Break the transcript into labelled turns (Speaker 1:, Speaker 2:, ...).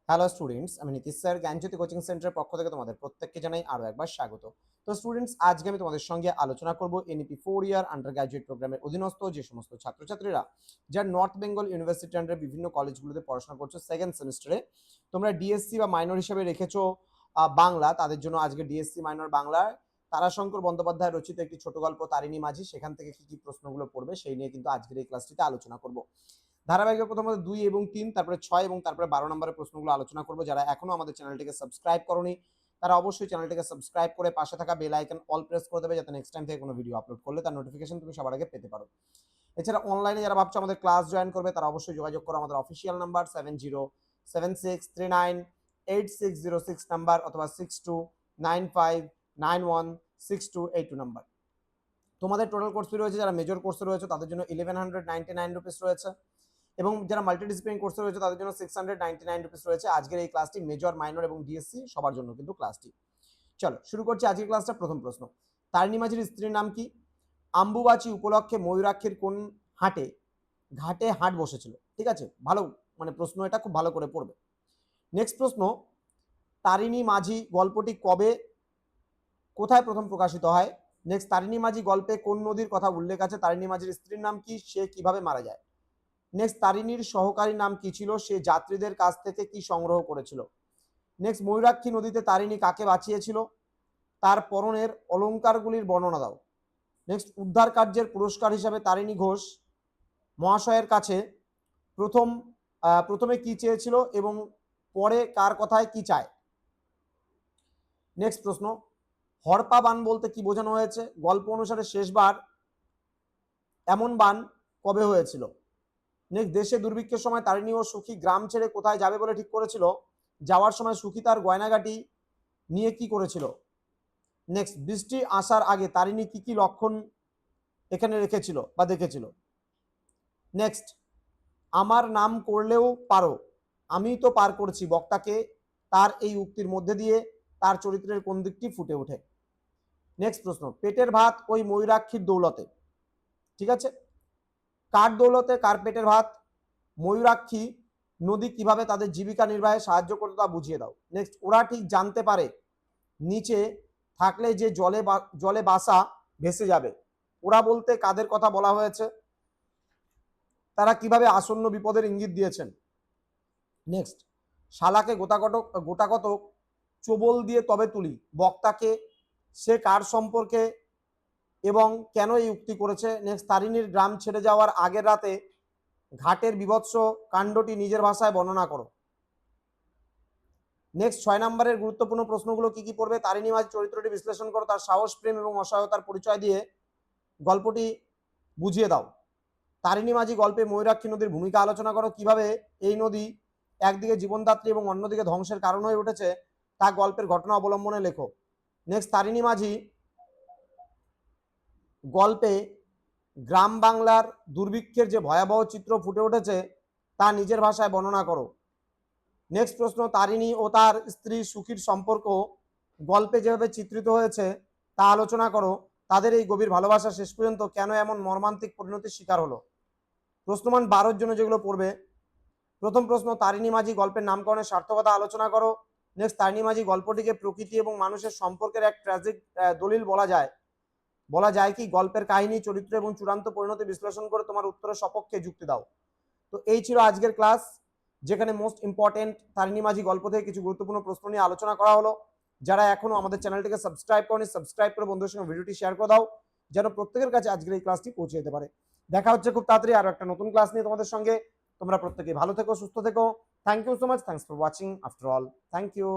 Speaker 1: Hello students, আমি Nitish sir জ্ঞানজ্যোতি coaching সেন্টারের পক্ষ থেকে তোমাদের প্রত্যেককে জানাই আরও একবার স্বাগত। তো স্টুডেন্টস, আজকে আমি তোমাদের সঙ্গে আলোচনা করব এনইপি 4 ইয়ার আন্ডার গ্র্যাজুয়েট প্রোগ্রামের অধীনস্থ যে সমস্ত ছাত্রছাত্রীরা যারা নর্থ বেঙ্গল ইউনিভার্সিটি আন্ডারে বিভিন্ন কলেজগুলোতে পড়াশোনা করছো সেকেন্ড সেমিস্টারে, তোমরা ডিএসসি বা মাইনর হিসেবে রেখেছো বাংলা, তাদের জন্য আজকে ডিএসসি মাইনর বাংলায় তারাশঙ্কর বন্দ্যোপাধ্যায় রচিত একটি ছোট গল্প তারিণী মাঝি, সেখান থেকে কি কি প্রশ্নগুলো পড়বে সেই নিয়ে কিন্তু আজকের এই ক্লাসটিতে আলোচনা করব। ধারাবাহিকভাবে প্রথমত 2 এবং 3, তারপরে 6 এবং তারপরে 12 নম্বরের প্রশ্নগুলো আলোচনা করব। যারা এখনো আমাদের চ্যানেলটিকে সাবস্ক্রাইব করোনি তারা অবশ্যই চ্যানেলটিকে সাবস্ক্রাইব করে পাশে থাকা বেল আইকন অল প্রেস করে দেবে, যাতে নেক্সট টাইম থেকে কোনো ভিডিও আপলোড করলে তার নোটিফিকেশন তুমি সবার আগে পেতে পারো। এছাড়া অনলাইনে যারা ভাবছো আমাদের ক্লাস জয়েন করবে তারা অবশ্যই যোগাযোগ করো আমাদের অফিসিয়াল নাম্বার 7076398606 নাম্বার অথবা 6295916282 নাম্বার। তোমাদের টোটাল কোর্স ফি রয়েছে, যারা মেজর কোর্সে রয়েছে তাদের জন্য 1199 রুপিস রয়েছে, এবং যারা মাল্টিডিসিপ্লিন কোর্সে রয়েছে তাদের জন্য 699 রুপিস রয়েছে। আজকের এই ক্লাসটি মেজর, মাইনর এবং ডিএসসি সবার জন্য কিন্তু ক্লাসটি। চলো শুরু করছি আজকের ক্লাসটা। প্রথম প্রশ্ন, তারিণী মাঝির স্ত্রীর নাম কি? আম্বুবাচী উপলক্ষে ময়ূরাক্ষীর কোন ঘাটে হাট বসেছিল? ঠিক আছে, ভালো প্রশ্ন, এটা খুব ভালো করে পড়বে। নেক্সট প্রশ্ন, তারিণী মাঝি গল্পটি কবে কোথায় প্রথম প্রকাশিত হয়? নেক্সট, তারিণী মাঝি গল্পে কোন নদীর কথা উল্লেখ আছে? তারিণী মাঝির স্ত্রীর নাম কি? সে কিভাবে মারা যায়? নেক্সট, তারিণীর সহকারী নাম কি ছিল? সে যাত্রীদের কাছ থেকে কি সংগ্রহ করেছিল? নেক্সট, ময়ূরাক্ষী নদীতে তারিণী কাকে বাঁচিয়েছিল? তার পরনের অলঙ্কারগুলির বর্ণনা দাও। নেক্সট, উদ্ধার কার্যের পুরস্কার হিসাবে তারিণী ঘোষ মহাশয়ের কাছে প্রথমে কি চেয়েছিল এবং পরে কার কথায় কি চায়? নেক্সট প্রশ্ন, হরপা বান বলতে কি বোঝানো হয়েছে? গল্প অনুসারে শেষবার এমন বান কবে হয়েছিল? নেক্সট, দেশে দুর্ভিক্ষের সময় তারিণী ও সুখী গ্রাম ছেড়ে কোথায় যাবে বলে ঠিক করেছিল? যাওয়ার সময় সুখী তার গয়নাগাটি নিয়ে কি করেছিল? নেক্সট, বৃষ্টি আসার আগে তারিণী কি কি লক্ষণ এখানে রেখেছিল বা দেখেছিল? নেক্সট, আমার নাম করলেও পারো, আমি তো পার করছি বক্তাকে, তার এই উক্তির মধ্যে দিয়ে তার চরিত্রের কোন দিকটি ফুটে ওঠে? নেক্সট প্রশ্ন, পেটের ভাত ওই ময়ূরাক্ষীর দৌলতে, ঠিক আছে, কার দৌলতে কার পেটের ভাত? ময়ূরাক্ষী নদী কিভাবে তাদের জীবিকা নির্বাহে সাহায্য করতো তা বুঝিয়ে দাও। নেক্সট, ওরা ঠিক জানতে পারে নিচে থাকলে যে জলে বাসা ভেসে যাবে। ওরা বলতে কাদের কথা বলা হয়েছে? তারা কিভাবে আসন্ন বিপদের ইঙ্গিত দিয়েছেন? নেক্সট, শালাকে গোটাকতক চোবল দিয়ে তবে তুলি, বক্তাকে সে কার সম্পর্কে এবং কেন এই উক্তি করেছে? নেক্সট, তারিণীর গ্রাম ছেড়ে যাওয়ার আগের রাতে ঘাটের বিভৎস কাণ্ডটি নিজের ভাষায় বর্ণনা করো। নেক্সট 6 নম্বরের গুরুত্বপূর্ণ প্রশ্নগুলো কি কি পড়বে? তারিণী মাঝি চরিত্রটি বিশ্লেষণ করো, তার সাহস, প্রেম এবং অসহায়তার পরিচয় দিয়ে গল্পটি বুঝিয়ে দাও। তারিণী মাঝি গল্পে ময়ূরাক্ষী নদীর ভূমিকা আলোচনা করো, কিভাবে এই নদী একদিকে জীবনদাত্রী এবং অন্যদিকে ধ্বংসের কারণ হয়ে উঠেছে তা গল্পের ঘটনা অবলম্বনে লেখো। নেক্সট, তারিণী মাঝি গল্পে গ্রাম বাংলার দুর্ভিক্ষের যে ভয়াবহ চিত্র ফুটে উঠেছে তা নিজের ভাষায় বর্ণনা করো। নেক্সট প্রশ্ন, তারিণী ও তার স্ত্রী সুখীর সম্পর্ক গল্পে যেভাবে চিত্রিত হয়েছে তা আলোচনা করো। তাদের এই গভীর ভালোবাসা শেষ পর্যন্ত কেন এমন মর্মান্তিক পরিণতির শিকার হলো? প্রশ্নমান 12 জন্য যেগুলো পড়বে, প্রথম প্রশ্ন, তারিণী মাঝি গল্পের নামকরণের সার্থকতা আলোচনা করো। নেক্সট, তারিণী মাঝি গল্পটিকে প্রকৃতি এবং মানুষের সম্পর্কের এক ট্র্যাজিক দলিল বলা যায় কি? গল্পের কাহিনী, চরিত্র এবং চূড়ান্ত পরিণতি বিশ্লেষণ করে তোমার উত্তরের সপক্ষে যুক্তি দাও। তো এই ছিল আজকের ক্লাস, যেখানে মোস্ট ইম্পর্টেন্ট তারিণী মাঝি গল্প থেকে কিছু গুরুত্বপূর্ণ প্রশ্ন নিয়ে আলোচনা করা হলো। যারা এখনো আমাদের চ্যানেলটিকে সাবস্ক্রাইব করনি, সাবস্ক্রাইব করে বন্ধুদের সঙ্গে ভিডিওটি শেয়ার করে দাও, যেন প্রত্যেকের কাছে আজকের এই ক্লাসটি পৌঁছে যেতে পারে। দেখা হচ্ছে খুব তাড়াতাড়ি আরো একটা নতুন ক্লাস নিয়ে তোমাদের সঙ্গে। তোমরা প্রত্যেকেই ভালো থেকো, সুস্থ থেকো। Thank you so much, thanks for watching after all, thank you.